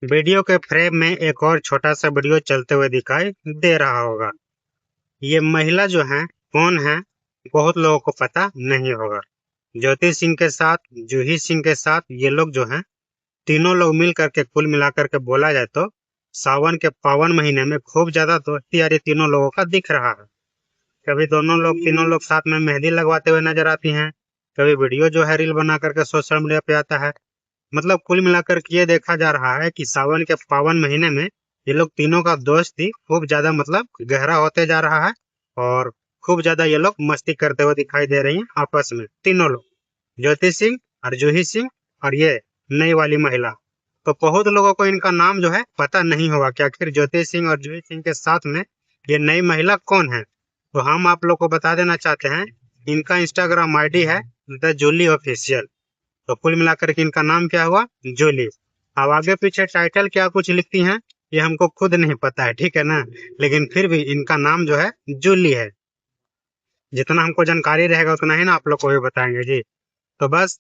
Video के frame में एक और छोटा सा वीडियो चलते हुए दिखाई दे रहा होगा। ये महिला जो है कौन है, बहुत लोगों को पता नहीं होगा। ज्योति सिंह के साथ, जूही सिंह के साथ ये लोग जो हैं तीनों लोग मिल करके, कुल मिलाकर के बोला जाए तो सावन के पावन महीने में खूब ज्यादा दोस्ती यारी तीनों लोगों का दिख रहा है। कभी तीनों लोग साथ में मेहंदी लगवाते हुए नजर आती हैं, कभी वीडियो जो है रील बना करके सोशल मीडिया पे आता है। मतलब कुल मिलाकर के ये देखा जा रहा है कि सावन के पावन महीने में ये लोग तीनों का दोस्ती खूब ज्यादा मतलब गहरा होते जा रहा है, और खूब ज्यादा ये लोग मस्ती करते हुए दिखाई दे रही हैं आपस में तीनों लोग, ज्योति सिंह और जूही सिंह और ये नई वाली महिला। तो बहुत लोगों को इनका नाम जो है पता नहीं होगा कि आखिर ज्योति सिंह और जूही सिंह के साथ में ये नई महिला कौन है। तो हम आप लोग को बता देना चाहते हैं, इनका इंस्टाग्राम आईडी है द जूली ऑफिशियल। तो कुल मिलाकर के इनका नाम क्या हुआ, जूली। अब आगे पीछे टाइटल क्या कुछ लिखती हैं ये हमको खुद नहीं पता है, ठीक है ना, लेकिन फिर भी इनका नाम जो है जूली है। जितना हमको जानकारी रहेगा उतना ही ना आप लोग को भी बताएंगे जी। तो बस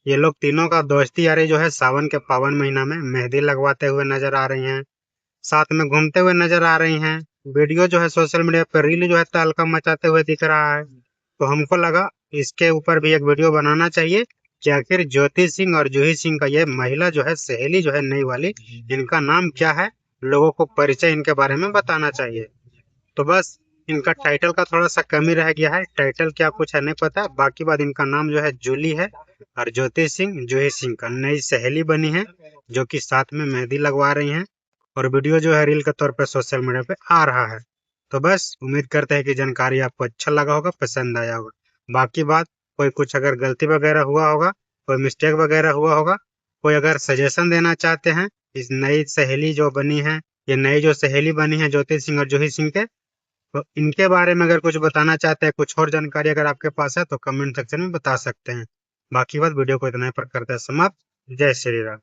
ये लोग तीनों का दोस्ती यारी जो है सावन के पावन महीना में मेहंदी लगवाते हुए नजर आ रही हैं, साथ में घूमते हुए नजर आ रही हैं। वीडियो जो है सोशल मीडिया पर रील जो है तहलका मचाते हुए दिख रहा है। तो हमको लगा इसके ऊपर भी एक वीडियो बनाना चाहिए कि आखिर ज्योति सिंह और जूही सिंह का ये महिला जो है सहेली जो है नई वाली, इनका नाम क्या है, लोगों को परिचय इनके बारे में बताना चाहिए। तो बस इनका टाइटल का थोड़ा सा कमी रह गया है, टाइटल क्या कुछ है नहीं पता, बाकी बात इनका नाम जो है जूली है, और ज्योति सिंह जूही सिंह का नई सहेली बनी है, जो कि साथ में मेहंदी लगवा रही हैं, और वीडियो जो है रील के तौर पे सोशल मीडिया पे आ रहा है। तो बस उम्मीद करते हैं कि जानकारी आपको अच्छा लगा होगा, पसंद आया होगा। बाकी बात, कोई कुछ अगर गलती वगैरह हुआ होगा, कोई मिस्टेक वगैरह हुआ होगा, कोई अगर सजेशन देना चाहते हैं इस नई सहेली जो बनी है, ये नई जो सहेली बनी है ज्योति सिंह और जूही सिंह के, तो इनके बारे में अगर कुछ बताना चाहते हैं, कुछ और जानकारी अगर आपके पास है तो कमेंट सेक्शन में बता सकते हैं। बाकी बात वीडियो को इतना ही पर करते हैं समाप्त। जय श्री राम।